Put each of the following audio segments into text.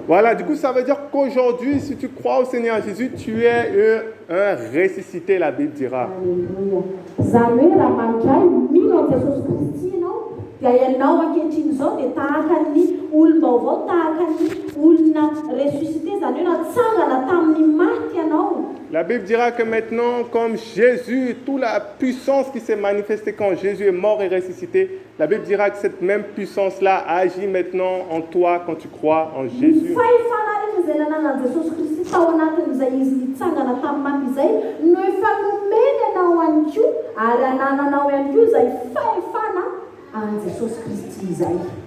Voilà, du coup, ça veut dire qu'aujourd'hui, si tu crois au Seigneur Jésus, tu es un ressuscité, la Bible dira. La Bible dira que maintenant, comme Jésus, toute la puissance qui s'est manifestée quand Jésus est mort et ressuscité, la Bible dira que cette même puissance-là agit maintenant en toi quand tu crois en Jésus.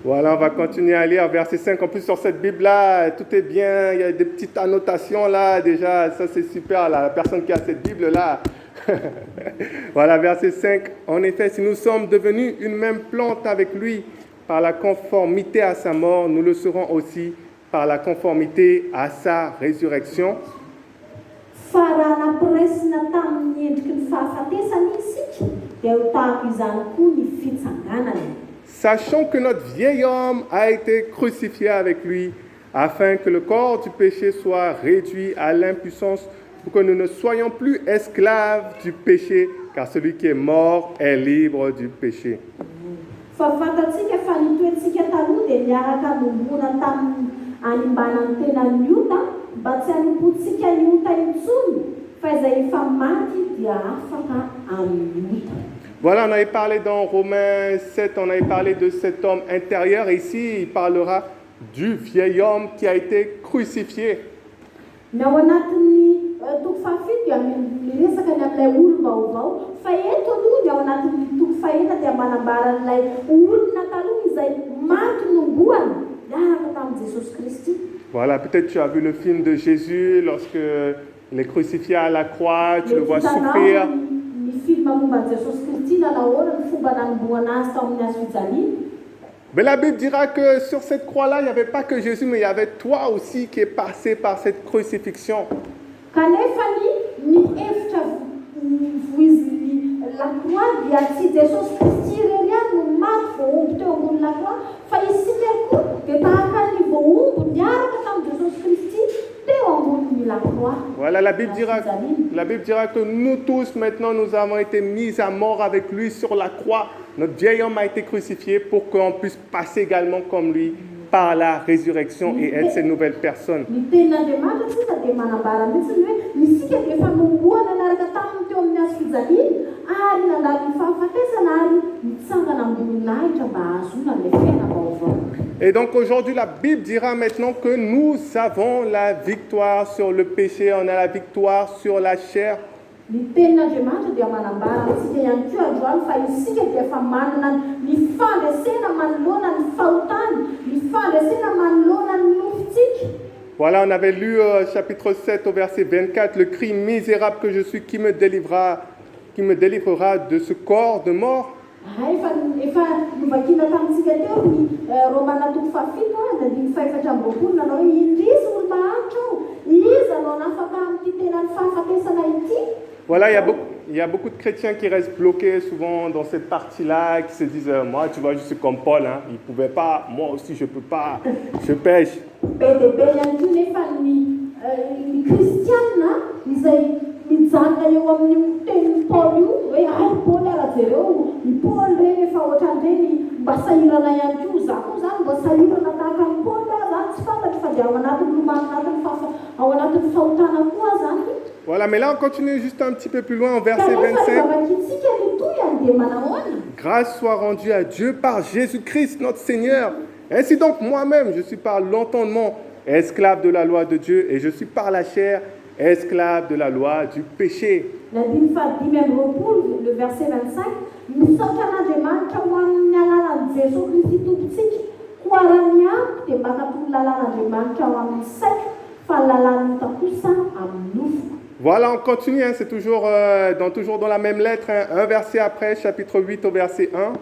Voilà, on va continuer à lire verset 5. En plus, sur cette Bible-là, tout est bien. Il y a des petites annotations là, déjà. Ça, c'est super, là. La personne qui a cette Bible-là. Voilà, verset 5. En effet, si nous sommes devenus une même plante avec lui par la conformité à sa mort, nous le serons aussi par la conformité à sa résurrection. Sachant que notre vieil homme a été crucifié avec lui, afin que le corps du péché soit réduit à l'impuissance, pour que nous ne soyons plus esclaves du péché, car celui qui est mort est libre du péché. Voilà, on avait parlé dans Romains 7, on avait parlé de cet homme intérieur. Et ici, il parlera du vieil homme qui a été crucifié. Voilà, peut-être tu as vu le film de Jésus lorsque il est crucifié à la croix, tu le vois souffrir. Mais la Bible dira que sur cette croix-là, il n'y avait pas que Jésus, mais il y avait toi aussi qui est passé par cette crucifixion. Voilà, la Bible dira que nous tous, maintenant, nous avons été mis à mort avec lui sur la croix. Notre vieil homme a été crucifié pour qu'on puisse passer également comme lui par la résurrection et être cette nouvelle personne. Et donc aujourd'hui, la Bible dira maintenant que nous avons la victoire sur le péché, on a la victoire sur la chair. Voilà, on avait lu chapitre 7 au verset 24, le cri misérable que je suis, qui me délivrera de ce corps de mort. Voilà, il y a beaucoup de chrétiens qui restent bloqués souvent dans cette partie-là, qui se disent moi, tu vois, je suis comme Paul, hein, il ne pouvait pas, moi aussi je ne peux pas, je pêche. Voilà, mais là on continue juste un petit peu plus loin, en verset 25. Grâce soit rendue à Dieu par Jésus-Christ, notre Seigneur. Ainsi donc, moi-même, je suis par l'entendement esclave de la loi de Dieu, et je suis par la chair esclave de la loi du péché. La Bible dit même le verset 25, nous sommes Voilà, on continue, hein, c'est toujours dans la même lettre, hein, un verset après, chapitre 8 au verset 1.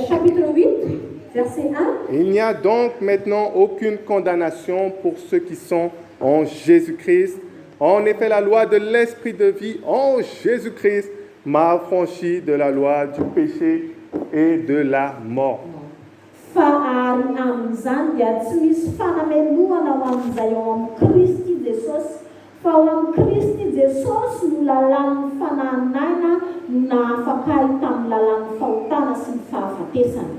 Chapitre 8, verset 1. Il n'y a donc maintenant aucune condamnation pour ceux qui sont en Jésus-Christ. En effet, la loi de l'esprit de vie en Jésus-Christ m'a affranchi de la loi du péché et de la mort. Fa ary amin'izany dia tsy misy fanameloana ho amin'izay ao amin'ny Kristy Jesosy fa ao amin'ny Kristy Jesosy no lalan'ny fananinaina no nahafakai tamin'ny lalan'ny fahotana sy ny fahafatesana.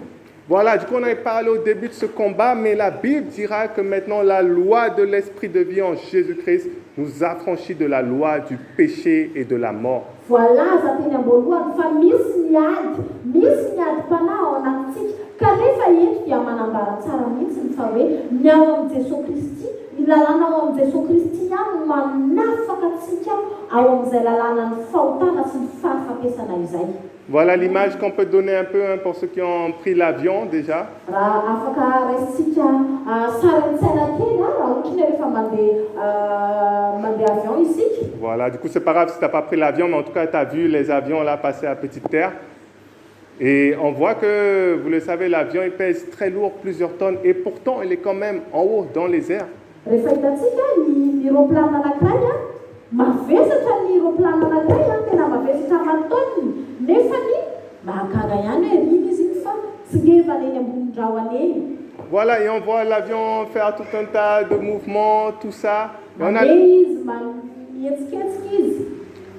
Voilà, du coup, on avait parlé au début de ce combat, mais la Bible dira que maintenant la loi de l'esprit de vie en Jésus-Christ nous affranchit de la loi du péché et de la mort. Voalaza teny am-boalohany fa misy ny adi-panahy ao anatintsika kanefa eto dia manambara tsara mihitsy fa hoe ny ao amin'ny Jesosy Kristy, ny lalàna ao amin'ny Jesosy Kristy ihany manafaka antsika ao amin'izay lalàna ny fahotana sy ny fahafatesana izay. Voilà l'image qu'on peut donner un peu pour ceux qui ont pris l'avion déjà. Raha afaka raisitsika sarin-tsaina kely raha ohatra ny rehefa mandeha avion isika. Voilà, du coup c'est pas grave si tu n'as pas pris l'avion, mais en tout cas tu as vu les avions là passer à petite terre. Et on voit que, vous le savez, l'avion il pèse très lourd, plusieurs tonnes, et pourtant il est quand même en haut dans les airs. Rehefa hitantsika ny aeroplane anankiray mavesatra ny aeroplane anankiray tena mavesatra aman-taoniny nefany mahagaga ihany hoe riny izy iny fa tsy ngevana eny ambony rahona eny. Voilà, et on voit l'avion faire tout un tas de mouvements, tout ça. Et on a... izy mihetsiketsika izy.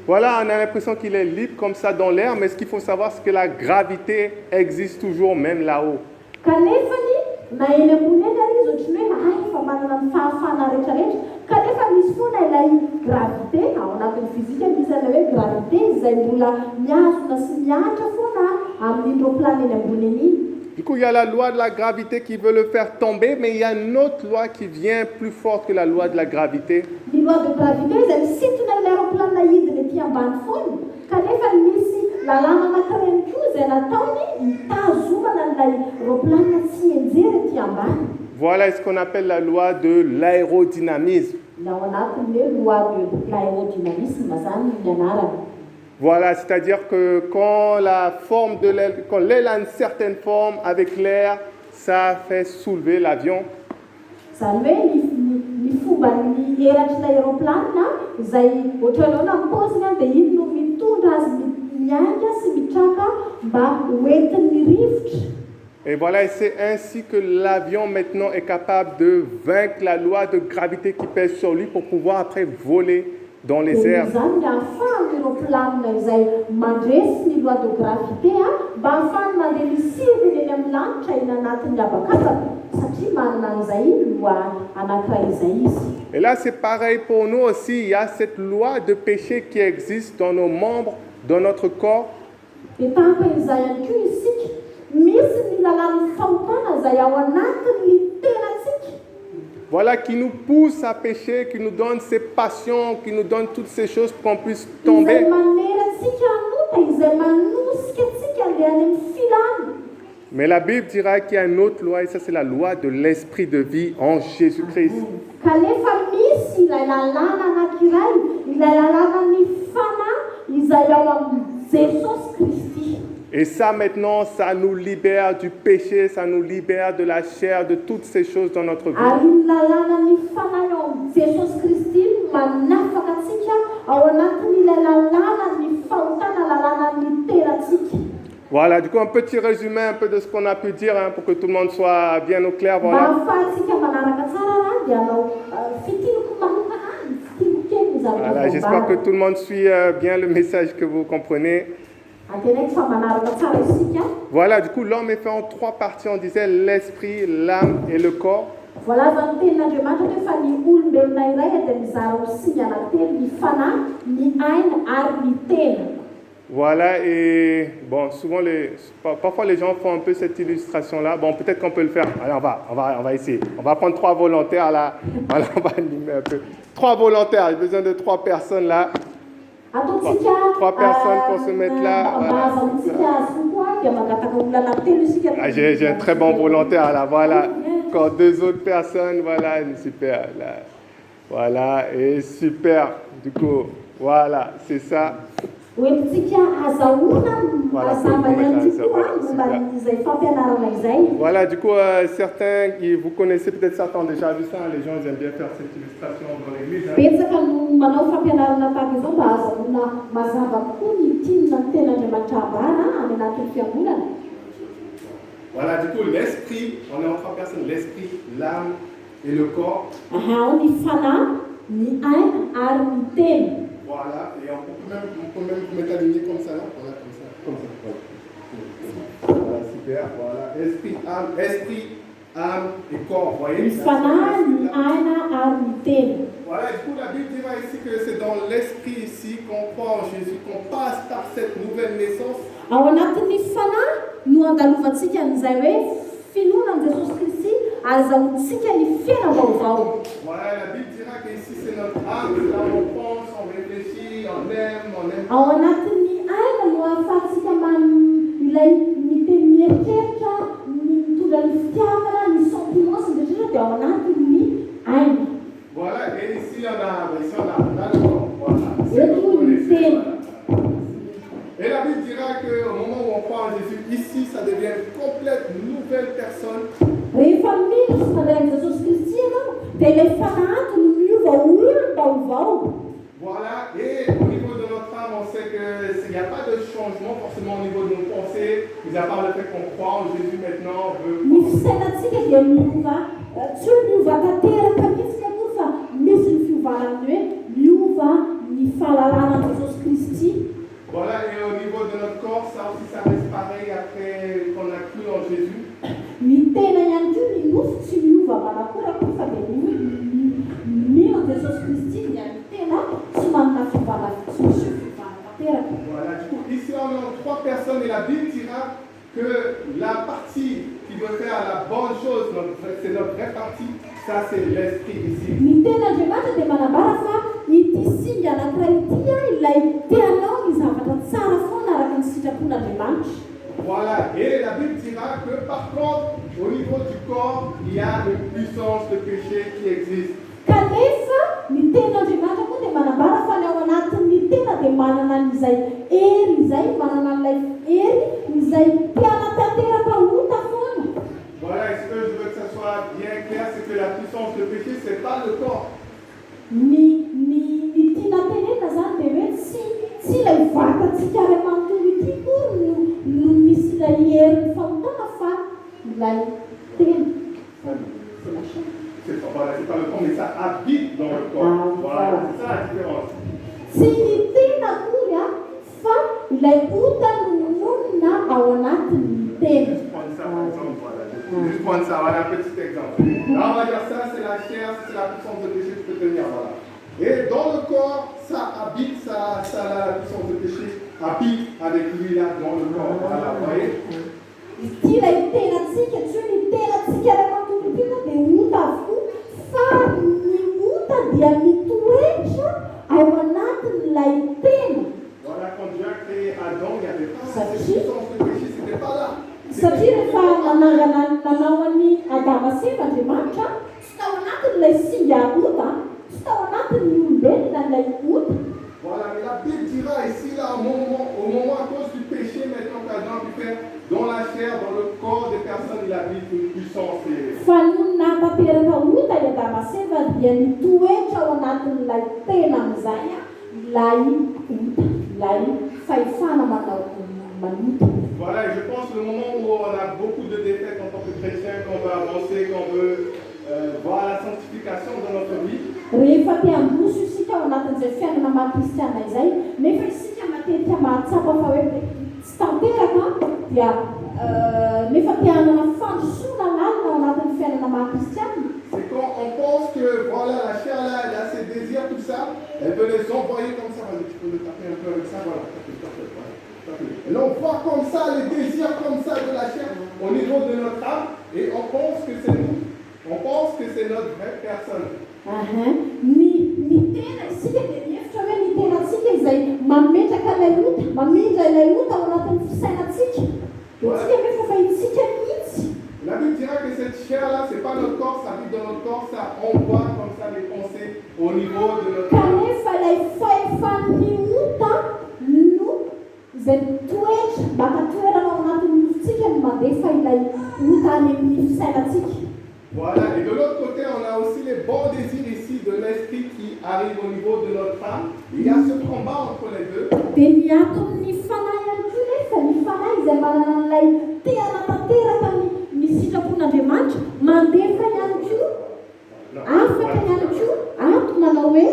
Voilà, on a l'impression qu'il est libre comme ça dans l'air, mais ce qu'il faut savoir, c'est que la gravité existe toujours, même là-haut. Kanefany na eny ambony eny ary izy ohatrany hoe efa manana ny fahafana rehetrarehetra kanefa misy foana ilay gravité ao anatin'ny fizika misy ilay hoe gravité izay mbola miazona sy miatra foana amin'ny aeroplane eny ambony eny iny. Du coup, il y a la loi de la gravité qui veut le faire tomber, mais il y a une autre loi qui vient plus forte que la loi de la gravité. Ny loi de gravité izay misintona ilay aeroplane hidiny ety ambany foana kanefa misy lalàna anankiray koa izay nataony hitazomana ilay aeroplane tsy hienjera ety ambany. Voilà ce qu'on appelle la loi de l'aérodynamisme. Ao anatin'ny hoe loi de l'aérodynamisme zany ny anarany. Voilà, c'est-à-dire que quand l'aile a une certaine forme avec l'air, ça fait soulever l'avion. Zany hoe ny fomban'ny eratrin'ilay aeroplane izay ohatranao na paoziny dia iny no mitondra azy mianga sy mitraka mba hoentin'ny rivotra. Et voilà, c'est ainsi que l'avion maintenant est capable de vaincre la loi de gravité qui pèse sur lui pour pouvoir après voler dans les airs. Zany ahafahan'ny aeroplane izay mandresy ny loi de gravité mba ahafahany mandeha misiriny eny amin'ny lanitra eny anatin'ny habakabaka satria manana an'izay loi anankiray izay izy. Et là, c'est pareil pour nous aussi. Il y a cette loi de péché qui existe dans nos membres, dans notre corps. Dia tahaka izay ihany koa isika misy ny lalàn'ny fahotana izay ao anatin'ny tenantsika. Voilà, qui nous pousse à pécher, qui nous donne ces passions, qui nous donne toutes ces choses pour qu'on puisse tomber. Izay manerantsika hanota izay manosika antsika handeha any amin'ny filana. Mais la Bible dira qu'il y a une autre loi, et ça c'est la loi de l'esprit de vie en Jésus-Christ. Kanefa misy ilay lalàna anankiray, ilay lalànan'ny fanahy izay ao amin'ny Jesosy Kristy. Et ça maintenant, ça nous libère du péché, ça nous libère de la chair, de toutes ces choses dans notre vie. Ary ny lalànan'ny fanahy ao amin'ny Jesosy Kristy manafaka antsika ao anatin'ilay lalànan'ny fahotana lalànan'ny terantsika. Voilà, du coup un petit résumé un peu de ce qu'on a pu dire pour que tout le monde soit bien au clair. Voilà. Voilà, j'espère que tout le monde suit bien le message, que vous comprenez. Voilà, du coup l'homme est fait en trois parties, on disait l'esprit, l'âme et le corps. Voilà, voilà, et bon, souvent, parfois les gens font un peu cette illustration-là. Bon, peut-être qu'on peut le faire. Allez, on va essayer. On va prendre 3 volontaires là. Voilà, on va animer un peu. 3 volontaires, j'ai besoin de 3 personnes là. 3 personnes pour se mettre là. Voilà. Ah, j'ai un très bon volontaire là, voilà. Encore 2 autres personnes, voilà, super. Là. Voilà, et super. Du coup, voilà, c'est ça. Hoentintsika azahoana mazava ihany koa momba izay fampianarana izay. Voilà, du coup, certains, vous connaissez, peut-être certains ont déjà vu ça, les gens ils aiment bien faire cette illustration dans l'église. Betsaka no manao fampianarana tahaka izao mba azahoana mazava koa ny tinona ny ten'Andriamanitra abana any anatin'ny fiangonana. Voilà, du coup, l'esprit, on est en trois personnes, l'esprit, l'âme et le corps. Ao ny fanahy, ny aina ary ny tena. Voilà, et on peut même vous mettre aligné comme ça là. Voilà, comme ça. Voilà, super, voilà. Esprit, âme et corps, vous voyez. Ny fanahy, ny aina ary ny tena. Voilà, du coup, la Bible dira ici que c'est dans l'esprit ici qu'on croit en Jésus, qu'on passe par cette nouvelle naissance. Ao anatin'ny fanahy no andalovantsika an'izay hoe finoana Jesosy Kristy azahoantsika ny fiainam-baovao. Voilà, la Bible dira que ici c'est notre âme, là on pense, on réfléchit, on aime. Ao anatin'ny aina no ahafahantsika ilay miteny mieritreritra, ny mitondra ny fitiavana, ny sentiment sy ny rehetra dia ao anatin'ny aina. Voilà, et ici on a le corps. Voilà. Eto ny tena. Et la Bible dira qu'au moment où on croit en Jésus, ici, ça devient une complète nouvelle personne. Rehefa mino sy mandeha amin'i Jesosy Kristy ianao, dia ilay fanahy no miova olom-baovao. Voilà, et au niveau de notre âme, on sait qu'il n'y a pas de changement forcément au niveau de nos pensées, mis à part le fait qu'on croit en Jésus maintenant, on veut. Ny fisainantsika dia miova, tsy hoe miova tanteraka mihitsy aloha fa misy ny fiovana amin'ny hoe miova ny fahalalana an'i Jesosy Kristy. Voilà, et au niveau de notre corps, ça aussi, ça reste pareil après qu'on a cru en Jésus. Ny tena ihany koa ny nofo tsy miova manakorakory fa dia mino Jesosy Kristy ny any tena tsy manana fivana tsy misy fivana tanteraka. Voilà, du coup, ici on est en trois personnes et la Bible dira que la partie qui veut faire la bonne chose, c'est notre vraie partie, ça c'est l'esprit ici. Ny ten'Andriamanitra dia manambara fa ity singa anankiray ity ilay teanao ny zavatra tsara foana araka ny sitrapon'Andriamanitra. Voilà, et la Bible dira que par contre, au niveau du corps, il y a une puissance de péché qui existe. Kanefa ny ten'Andriamanitra koa dia manambara fa ny ao anatin'ny tena dia manana an'izay hery izay, manana an'ilay hery izay tiana tanteraka ota foana. Voilà, et ce que je veux que ça soit bien clair, c'est que la puissance de péché, ce n'est pas le corps. Ny tiana tenena zany dia hoe tsy ilay vatantsika ary manontolo ity koa no misy ilay hery fahotana fa ilay tena. C'est la chair. Voilà, c'est pas le corps, mais ça habite dans le corps. Voilà, c'est ça la différence. Tsy ny tena akory fa ilay ota no nonona ao anatin'ny tena. Juste prendre ça par exemple, voilà. Juste prendre ça, voilà un petit exemple. Là, on va dire ça, c'est la chair, c'est la puissance de péché que tu peux tenir, voilà. Et dans le corps, ça habite, la puissance de péché habite avec lui là dans le corps. Voilà, vous voyez? Ity ilay tenantsika, tsy hoe ny tenantsika ray manontolo ity dia ota avokoa, fa ny ota dia mitoetra ao anatin'ilay tena. Voilà, quand Dieu a créé Adam, il n'y avait pas cette puissance de péché, c'était pas là. Satria rehefa nanao an'i Adama sy Eva Andriamanitra, tsy tao anatin'ilay singa ota, tsy tao anatin'ny olombelona ilay ota. Voilà, mais la Bible dira ici, là, au moment à cause du péché, maintenant qu'Adam a pu faire dans la chair, dans le corps des personnes, il habite une puissance. Fa no natanteraka ota i Adama sy Eva dia nitoetra ao anatin'ilay tena amin'izay ilay ota, ilay fahefana manao manota. Voilà, et je pense que le moment où on a beaucoup de défaites en tant que chrétien, qu'on veut avancer, qu'on veut voir la sanctification dans notre vie. Rehefa te handroso isika ao anatin'izay fiainana maha-kristiana izay, nefa isika matetika mahatsapa fa hoe tsy tanteraka dia nefa te hanana fandrosoana lalina ao anatin'ny fiainana maha-kristiana. C'est quand on pense que voilà, la chair là, elle a ses désirs, tout ça, elle peut les envoyer comme ça. Vas-y, tu peux le taper un peu avec ça, voilà. Et là, on voit comme ça, les désirs comme ça de la chair au niveau de notre âme, et on pense que c'est nous. On pense que c'est notre vraie personne. Ny tena isika dia mihevitra hoe ny tenantsika izay mametraka ilay ota, mamindra ilay ota ao anatin'ny fisainantsika. Itsika nefa fa itsika mihitsy. La Bible dira que cette chair-là, c'est pas notre corps, ça habite dans notre corps, ça envoie comme ça les pensées au niveau de notre âme. Kanefa ilay fahefan'ny ota no Izay toetra maka toerana ao anatin'ny nifitsika no mandefa ilay ota any amin'ny fisainantsika. Voilà, et de l'autre côté, on a aussi les bons désirs ici de l'esprit qui arrivent au niveau de notre femme. Il y a ce combat entre les deux. Dia miaton'ny fanahy ihany koa nefa ny fanahy izay manana an'ilay teana tanteraka ny sitrapon'Andriamanitra mandefa ihany koa afaka ihany koa ato manao hoe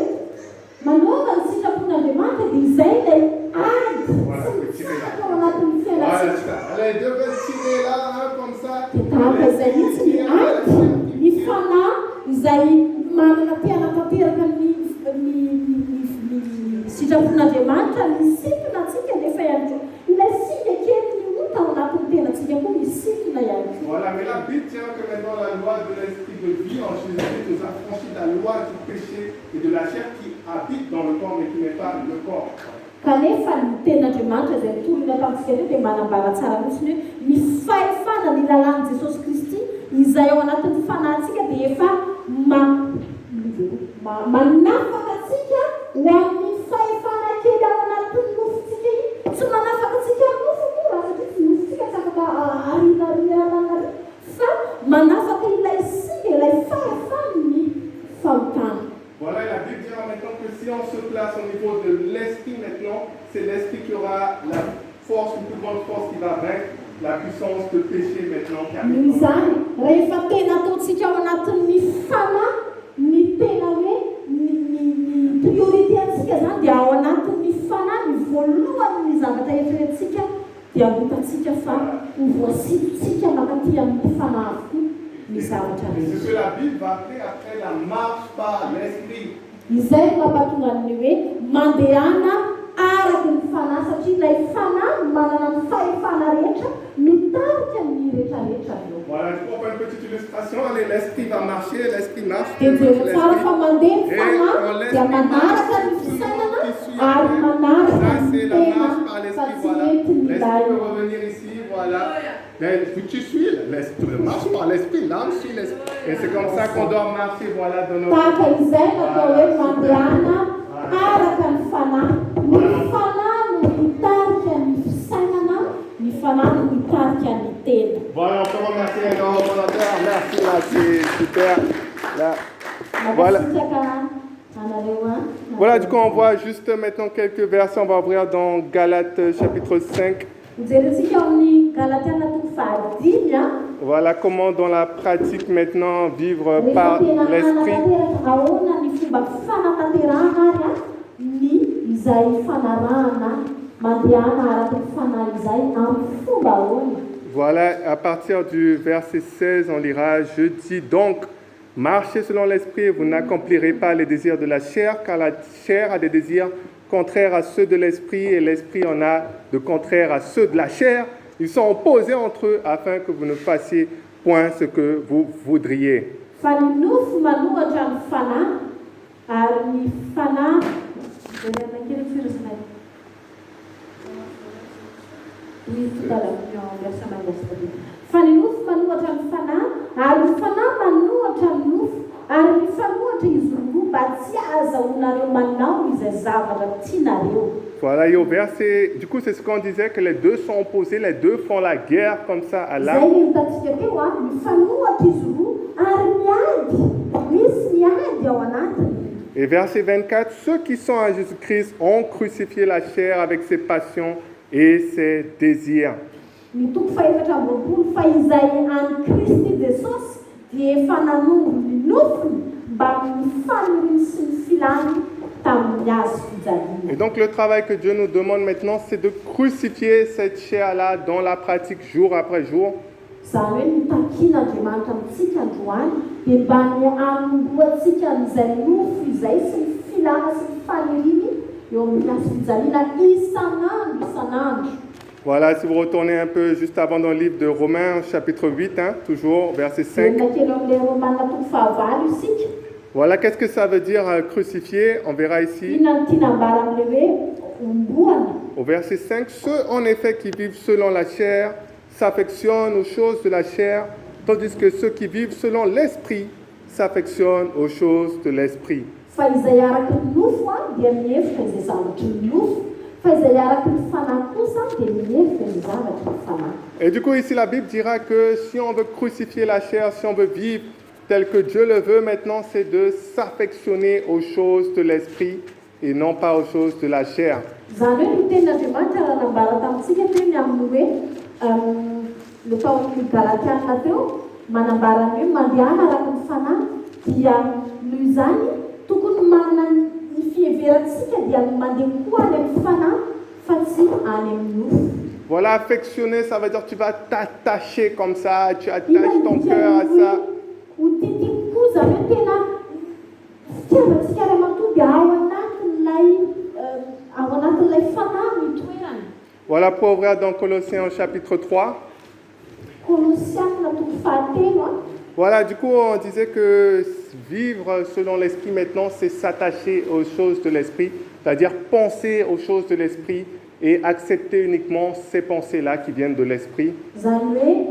manaova ny sitrapon'Andriamanitra dia izay ilay ady sy mitsaka ao anatin'ny fiainantsika. Les deux veulent tirer là, hein, comme ça. Tahaka izay mihitsy ny ady ny fanahy izay manana teana tanteraka ny sitrapon'Andriamanitra misintona antsika nefa ihany koa ilay singa kely ny ota ao anatin'ny tenantsika koa misintona ihany koa. Voilà, mais la Bible tient que maintenant la loi de l'esprit de vie en Jésus-Christ nous a franchi la loi du péché et de la chair qui habite dans le corps mais qui n'est pas le corps. Kanefa ny ten'Andriamanitra izay mitorina tamintsika ireo dia manambara tsara mihitsiny hoe mifahefana ny lalàn'i Jesosy Kristy izay ao anatin'ny fanahintsika dia efa manafaka atsika ho amin'ny fahefana kely ao anatin'ny nofontsika iny. Tsy manafaka atsika nofo moa raha satria tsy nofontsika tsy afaka arinarianana fa manafaka ilay singa ilay fahefany fahotana. Voilà, la Bible dira maintenant que si on se place au niveau de l'esprit maintenant, c'est l'esprit qui aura la force, une plus grande force qui va vaincre la puissance de péché maintenant qui habite. Izany rehefa tena ataontsika ao anatin'ny fanahy ny tena hoe ny priorité antsika zany dia ao anatin'ny fanahy ny voalohany ny zavatra eritreretintsika dia ahotantsika fa ho voasitotsika makaty amin'ny fanahy avokoa ny zavatra rehetra. C'est ce que la Bible va appeler après la marche par l'esprit. Izay mampatonga ny hoe mandehana araky ny fanahy satria ilay fanahy manana ny fahefana rehetra mitarika ny rehetrarehetra reo. Voilà, je prends une petite illustration. Allez, l'esprit va marcher, l'esprit marche. Dia tsara fa mandeha ny fanahy dia manaraka ny fisainana ary manaraka ny tena fa tsy mety ny L'esprit peut revenir ici, voilà. Mais tu suis, l'esprit marche par l'esprit, l'âme suit l'esprit. Et c'est comme ça qu'on doit marcher, voilà, dans nos... Tahaka izay natao hoe mandehana araka ny fanahy. Ny fanahy no mitarika ny fisainana, ny fanahy no mitarika ny tena. Voilà, on peut remercier les grands volontaires. Merci, là, c'est super. Là. Voilà. Voilà, du coup, on voit juste maintenant quelques versets. On va ouvrir dans Galates chapitre 5. Voilà comment dans la pratique maintenant vivre par l'esprit. Voilà, à partir du verset 16, on lira, je dis donc, marchez selon l'esprit et vous n'accomplirez pas les désirs de la chair, car la chair a des désirs contraires à ceux de l'esprit et l'esprit en a de contraires à ceux de la chair. Ils sont opposés entre eux afin que vous ne fassiez point ce que vous voudriez. Voilà, et au verset, du coup, c'est ce qu'on disait, que les deux sont opposés, les deux font la guerre comme ça à l'âme. Et verset 24, ceux qui sont en Jésus-Christ ont crucifié la chair avec ses passions et ses désirs. Et donc le travail que Dieu nous demande maintenant, c'est de crucifier cette chair-là dans la pratique jour après jour. Voilà, si vous retournez un peu juste avant dans le livre de Romains, chapitre 8, toujours, verset 5. Voilà, qu'est-ce que ça veut dire crucifier? On verra ici. Au verset 5, ceux en effet qui vivent selon la chair s'affectionnent aux choses de la chair, tandis que ceux qui vivent selon l'esprit s'affectionnent aux choses de l'esprit. fa izay araky ny fanahy kosa dia mihery ny zavatra ny fanahy. Et du coup, ici, la Bible dira que si on veut crucifier la chair, si on veut vivre tel que Dieu le veut, maintenant, c'est de s'affectionner aux choses de l'esprit et non pas aux choses de la chair. Zany hoe ny tenin'Andriamanitra raha nambara tamintsika teny amin'ny hoe le tao amin'ny Galatiana teo manambara ny hoe mandehana araky ny fanahy dia noho izany tokony manana ny fiheverantsika dia mandeha koa any amin'ny fanahy fa tsy any amin'ny nofo. Voilà, affectionner, ça veut dire que tu vas t'attacher comme ça, tu attaches ton cœur à ça. Ho titiky koa zany hoe tena fitiavantsika ray manontolo dia ao anatin'ilay fanahy ny toerany. Voilà, pour ouvrir dans Colossiens au chapitre 3. Kolosiana toko fahatelo a. Voilà, du coup, on disait que vivre selon l'esprit maintenant, c'est s'attacher aux choses de l'esprit, c'est-à-dire penser aux choses de l'esprit et accepter uniquement ces pensées-là qui viennent de l'esprit. Zany hoe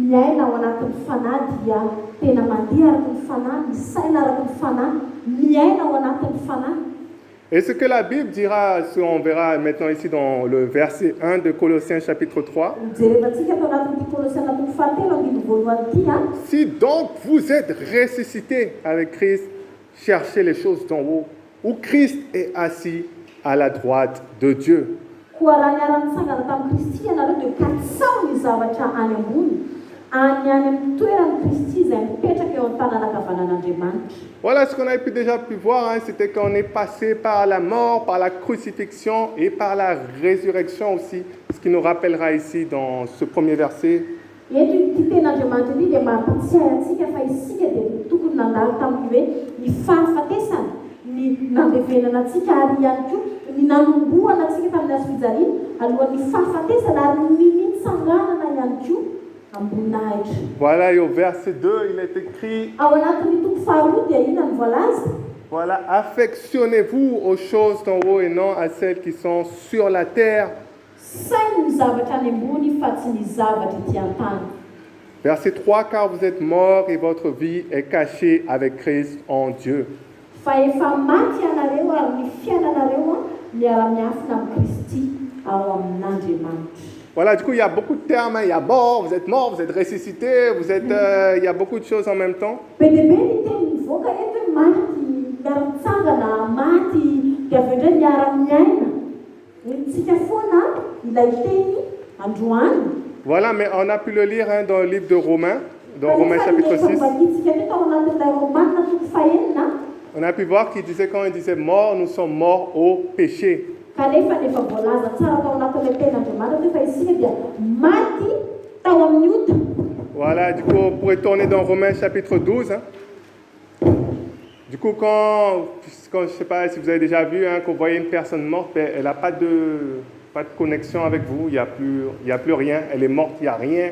miaina ao anatin'ny fanahy dia tena mandeha araky ny fanahy, misaina araky ny fanahy, miaina ao anatin'ny fanahy. Et ce que la Bible dira, ce qu'on verra maintenant ici dans le verset 1 de Colossiens chapitre 3. Si donc vous êtes ressuscités avec Christ, cherchez les choses d'en haut, où Christ est assis à la droite de Dieu. Voilà ce qu'on a déjà pu voir, hein, c'était qu'on est passé par la mort, par la crucifixion et par la résurrection aussi, ce qui nous rappellera ici dans ce premier verset. Voilà, et au verset 2, il est écrit, voilà, affectionnez-vous aux choses d'en haut et non à celles qui sont sur la terre. Verset 3, car vous êtes morts et votre vie est cachée avec Christ en Dieu. Voilà, du coup, il y a beaucoup de termes. Il y a mort, vous êtes ressuscité, il y a beaucoup de choses en même temps. Voilà, mais on a pu le lire hein, dans le livre de Romains, dans Romains chapitre 6. On a pu voir qu'il disait, quand il disait mort, nous sommes morts au péché. Voilà, du coup, on pourrait tourner dans Romains chapitre 12. Hein. Du coup, quand je ne sais pas si vous avez déjà vu, hein, quand vous voyez une personne morte, elle n'a pas de connexion avec vous, il n'y a plus rien, elle est morte, il n'y a rien.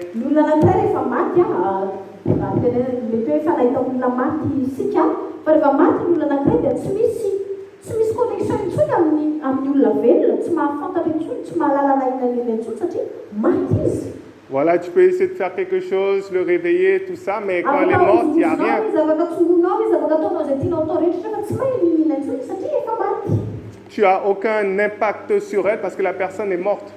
Voilà, tu peux essayer de faire quelque chose, le réveiller, tout ça, mais quand elle est morte, il n'y a rien. Tu n'as aucun impact sur elle parce que la personne est morte.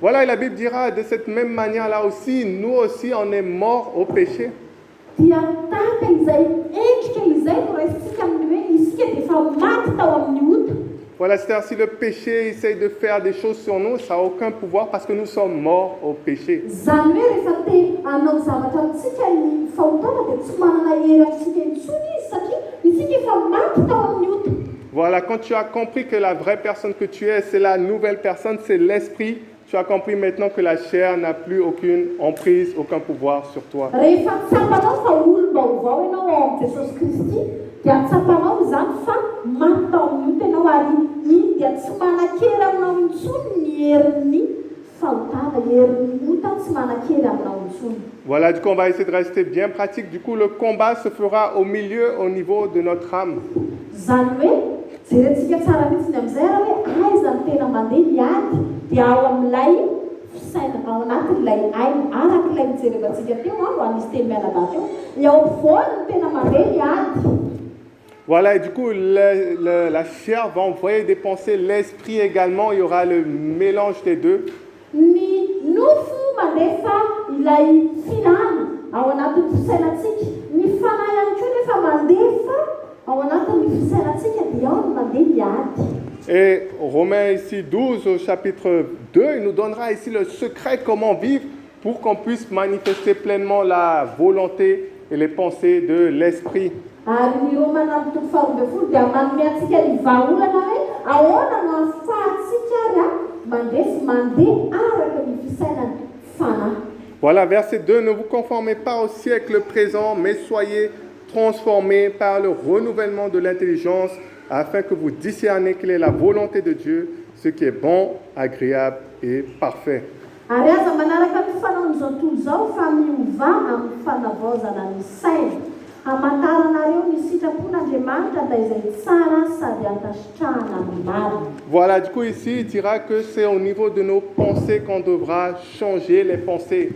Voilà, et la Bible dira de cette même manière-là aussi, nous aussi, on est morts au péché. Voilà, c'est-à-dire si le péché essaye de faire des choses sur nous, ça n'a aucun pouvoir parce que nous sommes morts au péché. Voilà, quand tu as compris que la vraie personne que tu es, c'est la nouvelle personne, c'est l'esprit, tu as compris maintenant que la chair n'a plus aucune emprise, aucun pouvoir sur toi. Voilà, du coup, on va essayer de rester bien pratique. Du coup, le combat se fera au milieu, au niveau de notre âme. fisaina ao anatin'ilay aina arak'ilay mijerevantsika teo ho anisy teny mianadahy teo eo ampovoany ny tena mandeha miady. Voilà, et du coup, la chair va envoyer des pensées, l'esprit également, il y aura le mélange des deux. Ny nofo mandefa ilay fihinana ao anatin'ny fisainantsika, ny fanahy ihany koa nefa mandefa ao anatin'ny fisainantsika dia ao no mandeha miady. Et Romains ici 12 au chapitre 2, il nous donnera ici le secret comment vivre pour qu'on puisse manifester pleinement la volonté et les pensées de l'esprit. Ary ny Romana amin'ny toko faharoa ambin'ny folo dia manome antsika ny vahaolana hoe ahoana no ahafahantsika ary mandresy mandeha araka ny fisainany fanahy. Voilà, verset 2, ne vous conformez pas au siècle présent, mais soyez transformés par le renouvellement de l'intelligence, afin que vous discerniez quelle est la volonté de Dieu, ce qui est bon, agréable et parfait. Ary aza manaraka ny fanaon'izao tontolo izao fa miova amin'ny fanavaozana ny saina, hamantaranareo ny sitrapon'Andriamanitra da izay tsara sady antasitrahana amin'ny marina. Voilà, du coup ici, il dira que c'est au niveau de nos pensées qu'on devra changer les pensées.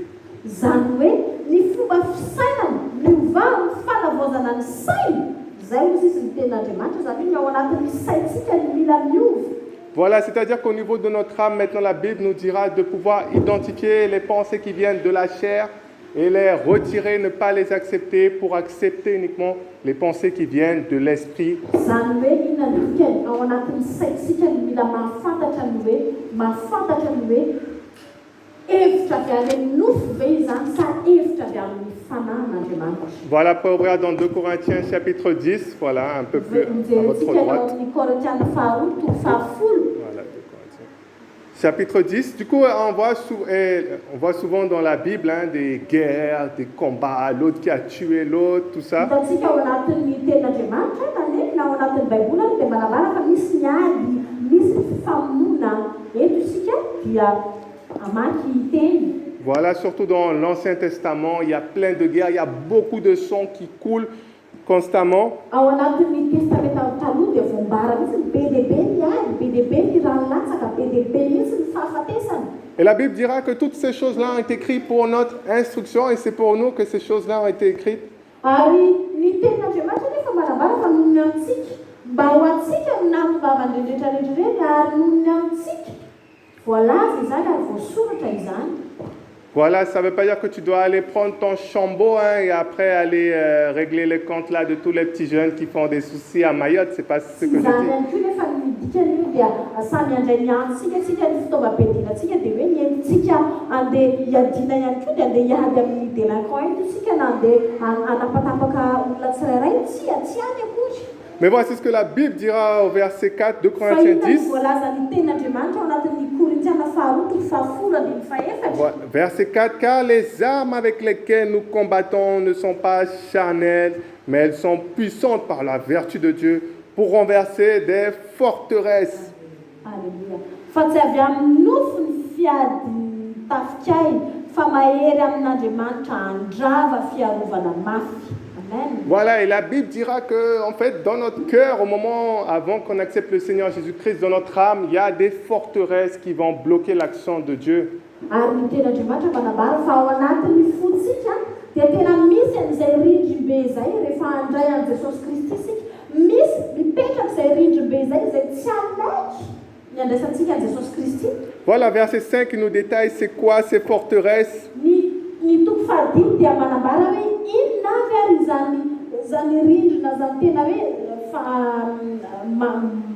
Zany hoe ny fomba fisainana miova amin'ny fanavaozana ny saina. Zay ho sisy ny ten'Andriamanitra zany hoe ao anatin'ny saintsika ny mila miova. Voilà, c'est-à-dire qu'au niveau de notre âme, maintenant la Bible nous dira de pouvoir identifier les pensées qui viennent de la chair et les retirer, ne pas les accepter pour accepter uniquement les pensées qui viennent de l'esprit. Zany hoe inona ny dikany ao anatin'ny saintsika ny mila mahafantatra ny hoe hevitra avy amin'ny nofo ve izany sa hevitra avy amin'ny fanahin'Andriamanitra. Voilà, pour ouvrir dans 2 Corinthiens chapitre 10, voilà, un peu plus à votre droite. Ny Korintiana faharoa toko fahafolo. Voilà, 2 Corinthiens. Chapitre 10, du coup, on voit souvent dans la Bible des guerres, des combats, l'autre qui a tué l'autre, tout ça. Hitantsika ao anatin'ny ten'Andriamanitra na ao anatin'ny baibolana dia manambara fa misy ny ady, misy ny fifamonoana. Eto isika dia amaky teny. Voilà, surtout dans l'Ancien Testament, il y a plein de guerres, il y a beaucoup de sang qui coule constamment. Ao anatin'ny testamenta taloha dia voambara mihitsy ny be dia be ny ady, be dia be ny ranolatsaka, be dia be mihitsy ny fahafatesana. Et la Bible dira que toutes ces choses-là ont été écrites pour notre instruction et c'est pour nous que ces choses-là ont été écrites. Ary ny tenin'Andriamanitra nefa manambara fa nohony amintsika mba ho antsika ny nampivavany rehetrarehetra reny ary nohony amintsika voalaza izany ary voasoratra izany. Voilà, ça ne veut pas dire que tu dois aller prendre ton chambeau et après aller régler les comptes là de tous les petits jeunes qui font des soucis à Mayotte. C'est pas ce que je dis. Izany ihany koa nefa ny dikany io dia samy handray ny antsika tsika ny fitaovam-piadinantsika dia hoe ny enitsika andeha hiadina ihany koa dia andeha hiady amin'ny délinquant eto isika na andeha anapatapaka olona tsirairay tsy any akory. Mais voici ce que la Bible dira au verset 4 de Corinthiens 10. Verset 4, car les armes avec lesquelles nous combattons ne sont pas charnelles, mais elles sont puissantes par la vertu de Dieu pour renverser des forteresses. Alléluia. Fa tsy avy amin'ny nofo ny fiady tafikay fa mahery amin'Andriamanitra handrava fiarovana mafy. Voilà, et la Bible dira que, en fait, dans notre cœur, au moment avant qu'on accepte le Seigneur Jésus-Christ, dans notre âme, il y a des forteresses qui vont bloquer l'action de Dieu. Ary ny ten'Andriamanitra manambara fa ao anatin'ny fontsika dia tena misy an'izay rindrim-be zay rehefa handray an' Jesosy Kristy isika, misy mipetraka izay rindrim-be zay izay tsy alaiky ny andraisantsika an' Jesosy Kristy. Voilà, verset 5 qui nous détaille c'est quoi ces forteresses. Ny toko fahadimy dia manambara hoe inona avy ary zany rindrina zany tena hoe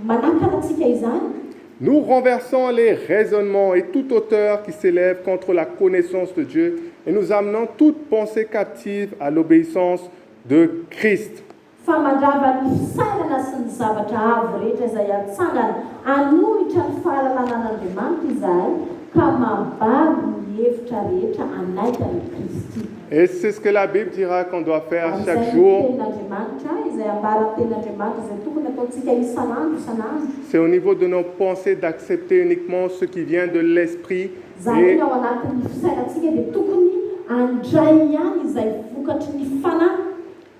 manakana antsika izany. Nous renversons les raisonnements et toute hauteur qui s'élève contre la connaissance de Dieu et nous amenons toute pensée captive à l'obéissance de Christ. Famandrava ny fisainana sy ny zavatra avo rehetra izay atsangana anohitra ny fahalalàn'Andriamanitra izahay ka mababo ny hevitra rehetra anaitany Kristy. Et c'est ce que la Bible dira qu'on doit faire chaque jour. C'est au niveau de nos pensées d'accepter uniquement ce qui vient de l'esprit.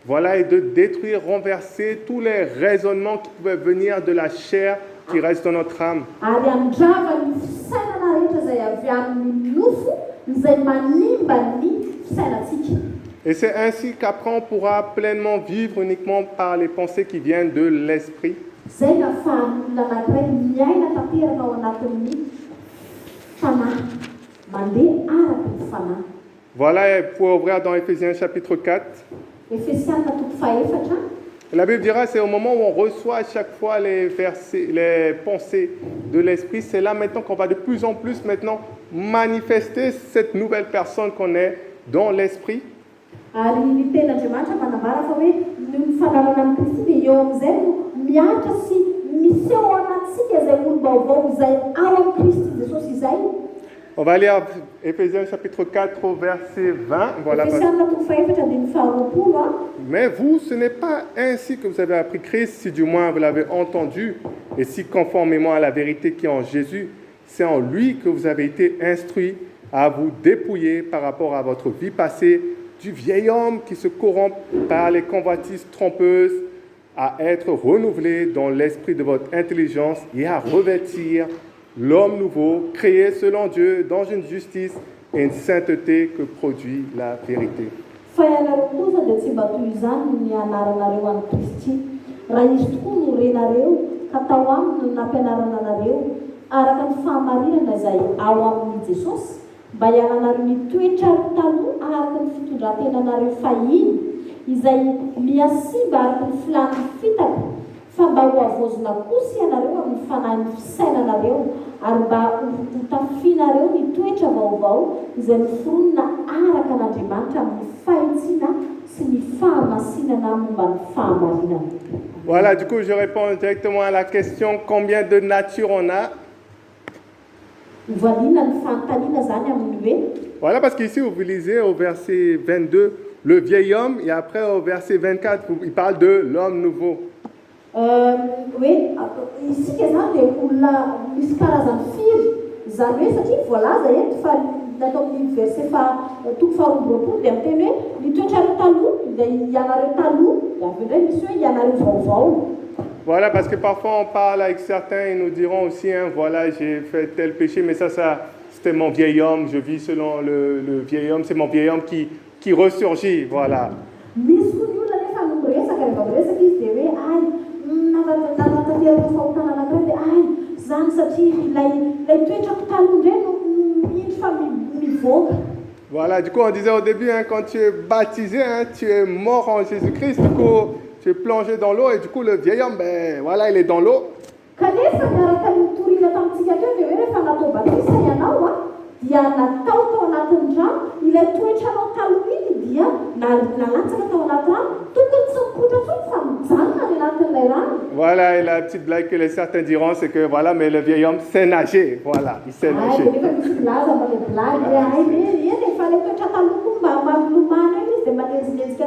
Voilà, et de détruire, renverser tous les raisonnements qui pouvaient venir de la chair qui reste dans notre âme. Ary andrava ny fisainana rehetra izay avy amin'ny nofo izay manimba ny fisainantsika. Et c'est ainsi qu'après on pourra pleinement vivre uniquement par les pensées qui viennent de l'esprit. Zay no ahafahan'olona anankiray miaina tanteraka ao anatin'ny fanahy, mandeha araka ny fanahy. Voilà, il faut ouvrir dans Éphésiens chapitre 4. Efesiana toko faefatra. La Bible dira c'est au moment où on reçoit à chaque fois les versets, les pensées de l'esprit, c'est là maintenant qu'on va de plus en plus maintenant manifester cette nouvelle personne qu'on est dans l'esprit. Ary ny ten'Andriamanitra manambara fa hoe ny mifanarana amin'ny Kristy dia eo amin'izay no miatra sy miseho ao anatsika izay olo-baovao izay ao amin'ny Kristy Jesosy izay. On va lire Éphésiens chapitre 4 au verset 20. Voilà. Efesiana toko faefatra dia ny faharoapolo. Mais vous, ce n'est pas ainsi que vous avez appris Christ, si du moins vous l'avez entendu, et si conformément à la vérité qui est en Jésus, c'est en lui que vous avez été instruits à vous dépouiller par rapport à votre vie passée du vieil homme qui se corrompt par les convoitises trompeuses, à être renouvelé dans l'esprit de votre intelligence et à revêtir l'homme nouveau, créé selon Dieu dans une justice et une sainteté que produit la vérité. Fa ianareo kosa dia tsy mba toy izany ny anaranareo an'i Kristy. Raha izy tokoa no renareo ka tao aminy no nampianarana anareo araka ny fahamarinana izay ao amin'i Jesosy, mba hianareo ny toetra taloha araka ny fitondran-tenanareo fahiny izay miasimba araka ny filan'ny fitaka, fa mba ho avozona kosa ianareo amin'ny fanahy ny fisainanareo ary mba ho tafianareo ny toetra vaovao izay miforonina araka an'Andriamanitra amin'ny fahitsiana sy ny fahamasinana momba ny fahamarinana. Voilà, du coup, je réponds directement à la question combien de nature on a. Hovaliana ny fanontaniana zany amin'ny hoe. Voilà, parce qu'ici, vous lisez au verset 22, le vieil homme, et après au verset 24, il parle de l'homme nouveau. Hoe isika zany dia olona misy karazany firy zany hoe satria voalaza eto fa natao amin'ny verset toko faharoapolo dia miteny hoe ny toetrareo taloha dia ianareo taloha dia avy indray misy hoe ianareo vaovao. Voilà, parce que parfois on parle avec certains, ils nous diront aussi, hein, voilà, j'ai fait tel péché, mais ça c'était mon vieil homme, je vis selon le vieil homme, c'est mon vieil homme qui ressurgit, voilà. Misy koa ny olona nefa no miresaka rehefa miresaka izy dia hoe ay nanatanteraka fahotana anankiray dia ay zany satria ilay toetrako taloha indray no indry fa mivoaka. Voilà, du coup on disait au début, hein, quand tu es baptisé, hein, tu es mort en Jésus-Christ, du coup tu es plongé dans l'eau et du coup le vieil homme, ben voilà, il est dans l'eau. Kanefa niaraka nitoriana tamintsika teo dia hoe rehefa natao batisa ianao a dia natao tao anatin'ny rano, ilay toetranao taloha iny dia nalatsaka tao anaty rano, tokony tsy mipoitra fotsy fa mijanona any anatin'ilay rano. Voilà, et la petite blague que certains diront, c'est que voilà, mais le vieil homme sait nager, voilà, il sait nager. Nefa misy blaza mba le blague ay eny efa ilay toetra taloha koa mba mamilomano eny izy dia manenjinenjika